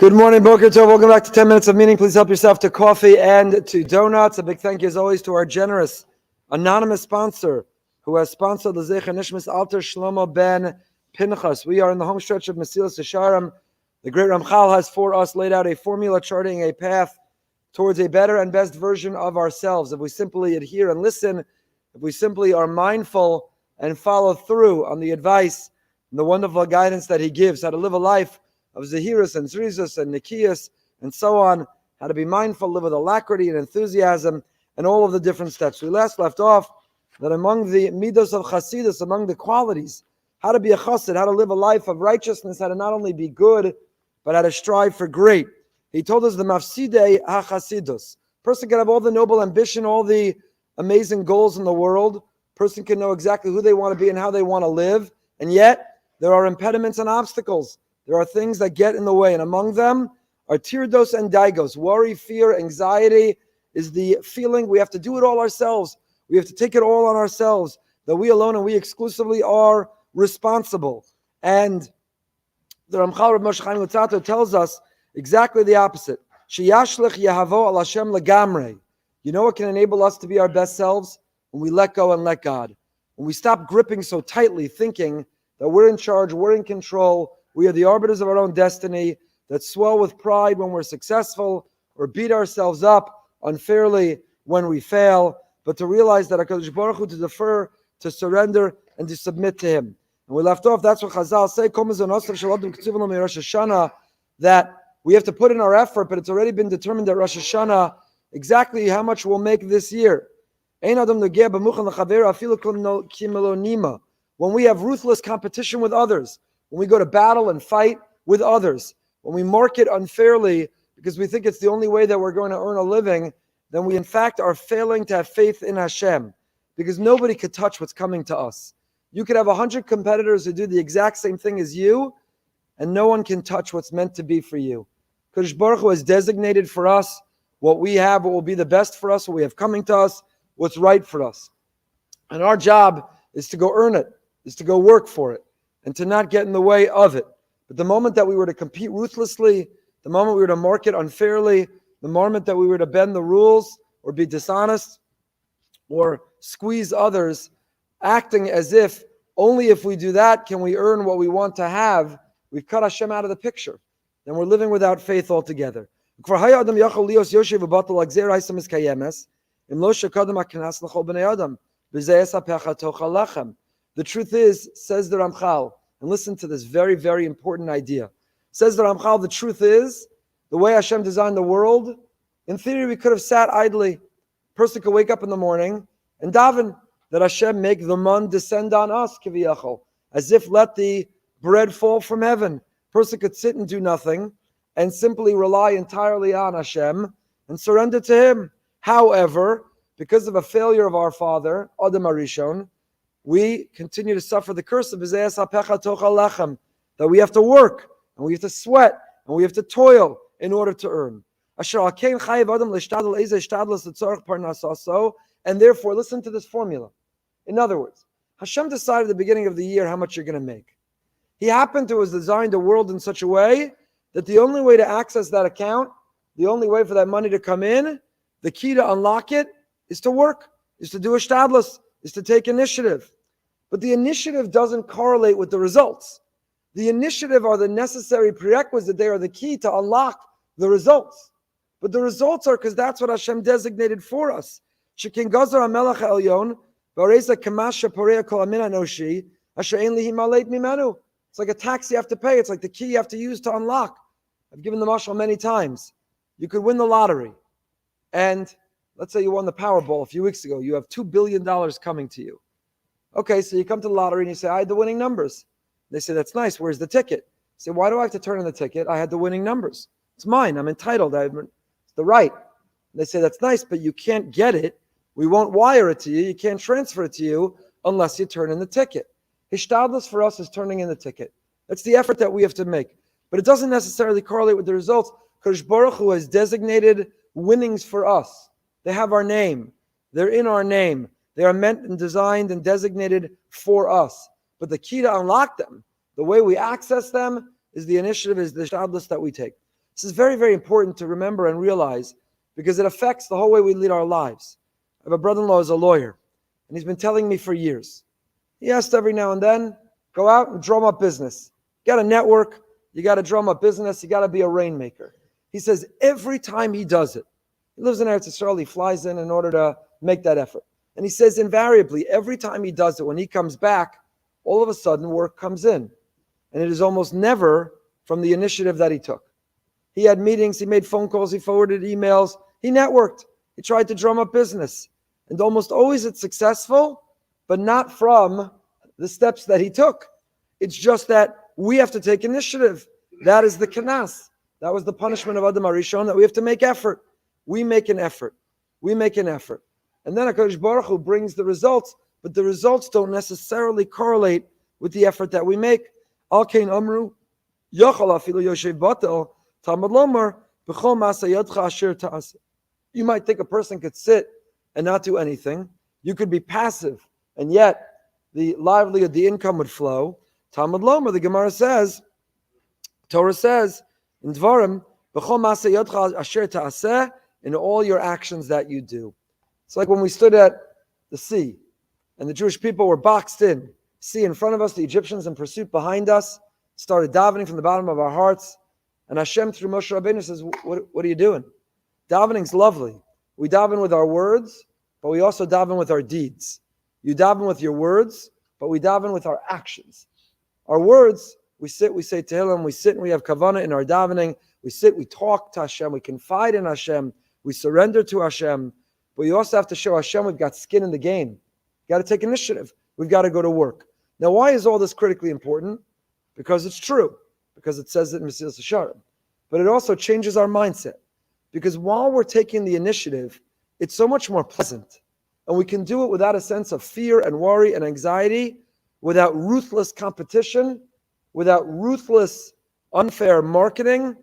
Good morning, Boker Tov. Welcome back to 10 Minutes of Meaning. Please help yourself to coffee and to donuts. A big thank you, as always, to our generous, anonymous sponsor who has sponsored the Zecher Nishmas Alter Shlomo ben Pinchas. We are in the home stretch of Mesillas Yesharim. The great Ramchal has for us laid out a formula charting a path towards a better and best version of ourselves. If we simply adhere and listen, if we simply are mindful and follow through on the advice and the wonderful guidance that he gives, how to live a life of Zahiras and Zrizas and Nikias and so on, how to be mindful, live with alacrity and enthusiasm, and all of the different steps. We last left off that among the midos of Chasidus, among the qualities, how to be a chassid, how to live a life of righteousness, how to not only be good, but how to strive for great. He told us the mafsidei ha-chasidus. Person can have all the noble ambition, all the amazing goals in the world. Person can know exactly who they want to be and how they want to live, and yet there are impediments and obstacles. There are things that get in the way, and among them are tirdos and daigos. Worry, fear, anxiety is the feeling we have to do it all ourselves. We have to take it all on ourselves, that we alone and we exclusively are responsible. And the Ramchal R Moshe Chaim Luzzatto tells us exactly the opposite. Sheyashlich yehavo al Hashem legamrei. You know what can enable us to be our best selves? When we let go and let God. When we stop gripping so tightly, thinking that we're in charge, we're in control, we are the arbiters of our own destiny, that swell with pride when we're successful, or beat ourselves up unfairly when we fail, but to realize that HaKadosh Baruch Hu, to defer, to surrender, and to submit to Him. And we left off, that's what Chazal say, that we have to put in our effort, but it's already been determined at Rosh Hashanah exactly how much we'll make this year. When we have ruthless competition with others, when we go to battle and fight with others, when we market unfairly because we think it's the only way that we're going to earn a living, then we in fact are failing to have faith in Hashem, because nobody could touch what's coming to us. You could have 100 competitors who do the exact same thing as you, and no one can touch what's meant to be for you. Kadosh Baruch Hu has designated for us what we have, what will be the best for us, what we have coming to us, what's right for us. And our job is to go earn it, is to go work for it, and to not get in the way of it. But the moment that we were to compete ruthlessly, the moment we were to market unfairly, the moment that we were to bend the rules or be dishonest or squeeze others, acting as if only if we do that can we earn what we want to have, we've cut Hashem out of the picture. Then we're living without faith altogether. וכבר יכול להיות, יושב, ובטל, והגזירה, היתה מתקיימת, אם לא שקדם הקנס לכל בני אדם, וזה תאכל לחם. The truth is, says the Ramchal, and listen to this very, very important idea. Says the Ramchal, the truth is, the way Hashem designed the world, in theory we could have sat idly. A person could wake up in the morning and daven that Hashem make the man descend on us, kiviyachol, as if let the bread fall from heaven. A person could sit and do nothing and simply rely entirely on Hashem and surrender to Him. However, because of a failure of our father, Adam Arishon, we continue to suffer the curse of that we have to work, and we have to sweat, and we have to toil in order to earn. And therefore, listen to this formula. In other words, Hashem decided at the beginning of the year how much you're going to make. He happened to have designed the world in such a way that the only way to access that account, the only way for that money to come in, the key to unlock it is to work, is to do השתדלות, is to take initiative. But the initiative doesn't correlate with the results. The initiative are the necessary prerequisite. They are the key to unlock the results. But the results are because that's what Hashem designated for us. Hammelech, העליון, it's like a tax you have to pay. It's like the key you have to use to unlock. I've given the mashal many times. You could win the lottery. And let's say you won the Powerball a few weeks ago. You have $2 billion coming to you. Okay, so you come to the lottery and you say, I had the winning numbers. They say, that's nice. Where's the ticket? You say, why do I have to turn in the ticket? I had the winning numbers. It's mine. I'm entitled. It's the right. They say, that's nice, but you can't get it. We won't wire it to you. You can't transfer it to you unless you turn in the ticket. Hishtadlus for us is turning in the ticket. That's the effort that we have to make. But it doesn't necessarily correlate with the results. Kadosh Baruch Hu has designated winnings for us. They have our name. They're in our name. They are meant and designed and designated for us. But the key to unlock them, the way we access them, is the initiative, is the hishtadlus that we take. This is very, very important to remember and realize because it affects the whole way we lead our lives. I have a brother-in-law who's a lawyer, and he's been telling me for years. He has to every now and then go out and drum up business. You got to network, you got to drum up business, you got to be a rainmaker. He says every time he does it, he lives in Eretz Yisrael, he flies in order to make that effort. And he says invariably, every time he does it, when he comes back, all of a sudden work comes in. And it is almost never from the initiative that he took. He had meetings, he made phone calls, he forwarded emails, he networked, he tried to drum up business. And almost always it's successful, but not from the steps that he took. It's just that we have to take initiative. That is the kanas. That was the punishment of Adam HaRishon, that we have to make effort. We make an effort. We make an effort. And then HaKadosh Baruch Hu brings the results, but the results don't necessarily correlate with the effort that we make. Al Kain Amru, Yachal Afilu Yoshev Batel, Talmud Lomar, B'chol Masa Yadcha Asher Ta'aseh. You might think a person could sit and not do anything. You could be passive, and yet the livelihood, the income would flow. Talmud Lomar, the Gemara says, Torah says, in Dvarim, B'chol Masa Yadcha Asher Ta'aseh, in all your actions that you do. It's like when we stood at the sea, and the Jewish people were boxed in. Sea in front of us, the Egyptians in pursuit behind us, started davening from the bottom of our hearts. And Hashem through Moshe Rabbeinu says, what are you doing? Davening's lovely. We daven with our words, but we also daven with our deeds. You daven with your words, but we daven with our actions. Our words, we sit, we say Tehillim, we sit and we have kavanah in our davening. We sit, we talk to Hashem, we confide in Hashem, we surrender to Hashem. But you also have to show Hashem we've got skin in the game. We've got to take initiative. We've got to go to work. Now, why is all this critically important? Because it's true. Because it says it in Mesillas Yesharim. But it also changes our mindset. Because while we're taking the initiative, it's so much more pleasant. And we can do it without a sense of fear and worry and anxiety, without ruthless competition, without ruthless unfair marketing,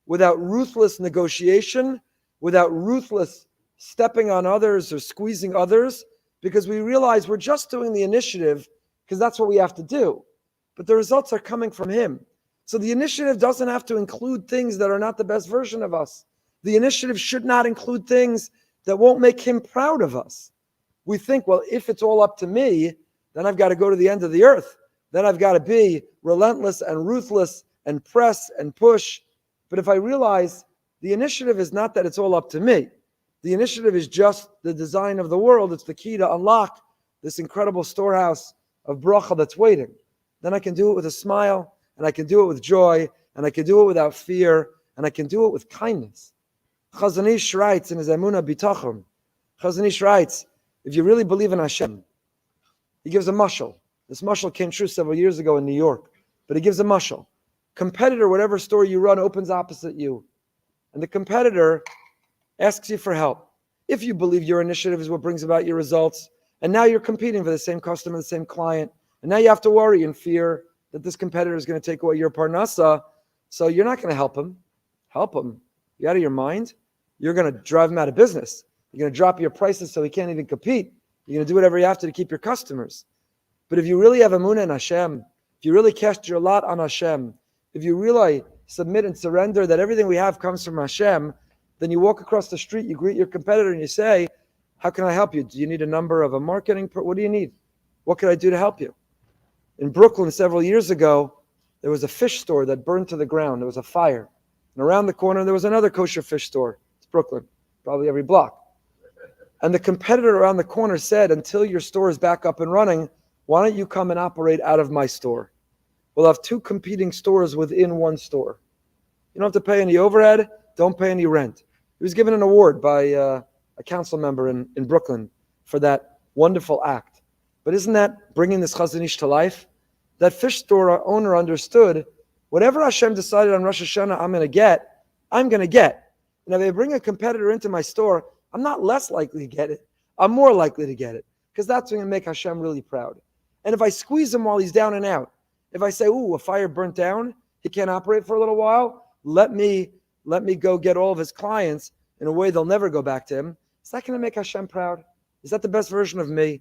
without ruthless negotiation, without ruthless stepping on others or squeezing others, because we realize we're just doing the initiative because that's what we have to do. But the results are coming from Him. So the initiative doesn't have to include things that are not the best version of us. The initiative should not include things that won't make Him proud of us. We think, well, if it's all up to me, then I've got to go to the end of the earth. Then I've got to be relentless and ruthless and press and push. But if I realize the initiative is not that it's all up to me, the initiative is just the design of the world. It's the key to unlock this incredible storehouse of bracha that's waiting. Then I can do it with a smile, and I can do it with joy, and I can do it without fear, and I can do it with kindness. Chazon Ish writes in his Emunah Bitachon, Chazon Ish writes, if you really believe in Hashem, he gives a mashal. This mashal came true several years ago in New York, but he gives a mashal. Competitor, whatever store you run, opens opposite you. And the competitor asks you for help. If you believe your initiative is what brings about your results, and now you're competing for the same customer, the same client, and now you have to worry and fear that this competitor is going to take away your pernasa, so you're not going to help him. Help him. You out of your mind? You're going to drive him out of business. You're going to drop your prices so he can't even compete. You're going to do whatever you have to keep your customers. But if you really have emunah in Hashem, if you really cast your lot on Hashem, if you really submit and surrender that everything we have comes from Hashem, then you walk across the street, you greet your competitor and you say, how can I help you? Do you need a number of a marketing? What do you need? What can I do to help you? In Brooklyn several years ago, there was a fish store that burned to the ground. There was a fire. And around the corner, there was another kosher fish store. It's Brooklyn, probably every block. And the competitor around the corner said, until your store is back up and running, why don't you come and operate out of my store? We'll have two competing stores within one store. You don't have to pay any overhead. Don't pay any rent. He was given an award by a council member in Brooklyn for that wonderful act. But isn't that bringing this Chazon Ish to life? That fish store owner understood, whatever Hashem decided on Rosh Hashanah I'm going to get. And if I bring a competitor into my store, I'm not less likely to get it. I'm more likely to get it. Because that's going to make Hashem really proud. And if I squeeze him while he's down and out, if I say, ooh, a fire burnt down, he can't operate for a little while, let me go get all of his clients in a way they'll never go back to him. Is that going to make Hashem proud? Is that the best version of me?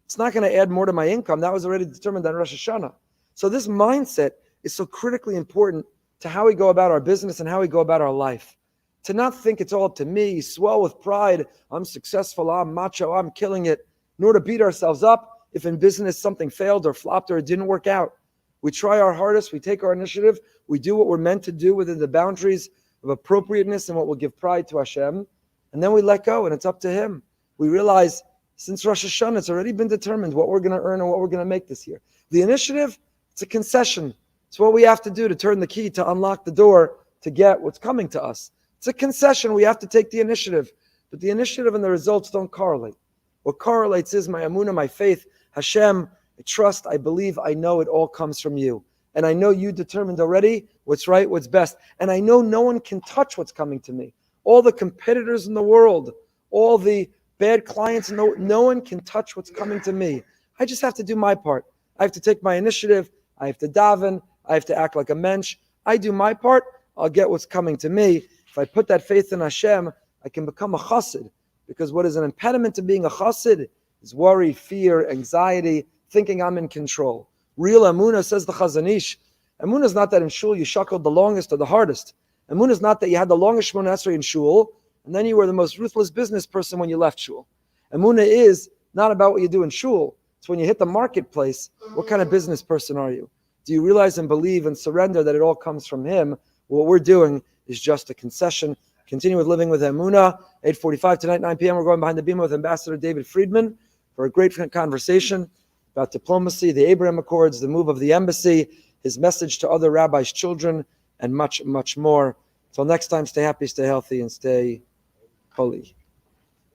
It's not going to add more to my income. That was already determined on Rosh Hashanah. So this mindset is so critically important to how we go about our business and how we go about our life. To not think it's all up to me, swell with pride, I'm successful, I'm macho, I'm killing it, nor to beat ourselves up if in business something failed or flopped or it didn't work out. We try our hardest, we take our initiative, we do what we're meant to do within the boundaries of appropriateness and what will give pride to Hashem, and then we let go and it's up to Him. We realize since Rosh Hashanah, it's already been determined what we're going to earn and what we're going to make this year. The initiative, it's a concession. It's what we have to do to turn the key, to unlock the door, to get what's coming to us. It's a concession. We have to take the initiative. But the initiative and the results don't correlate. What correlates is my emunah, my faith. Hashem, I trust, I believe, I know it all comes from you. And I know you determined already what's right, what's best. And I know no one can touch what's coming to me. All the competitors in the world, all the bad clients, no one can touch what's coming to me. I just have to do my part. I have to take my initiative. I have to daven. I have to act like a mensch. I do my part. I'll get what's coming to me. If I put that faith in Hashem, I can become a chassid. Because what is an impediment to being a chassid is worry, fear, anxiety, thinking I'm in control. Real emunah, says the Chazon Ish. Emunah is not that in shul you shuckled the longest or the hardest. Emunah is not that you had the longest Shemona Esrei in shul, and then you were the most ruthless business person when you left shul. Emunah is not about what you do in shul. It's when you hit the marketplace, what kind of business person are you? Do you realize and believe and surrender that it all comes from Him? What we're doing is just a concession. Continue with Living with Emunah. 8:45 tonight, 9 p.m. We're going behind the beam with Ambassador David Friedman for a great conversation about diplomacy, the Abraham Accords, the move of the embassy, his message to other rabbis' children, and much, much more. Until next time, stay happy, stay healthy, and stay holy.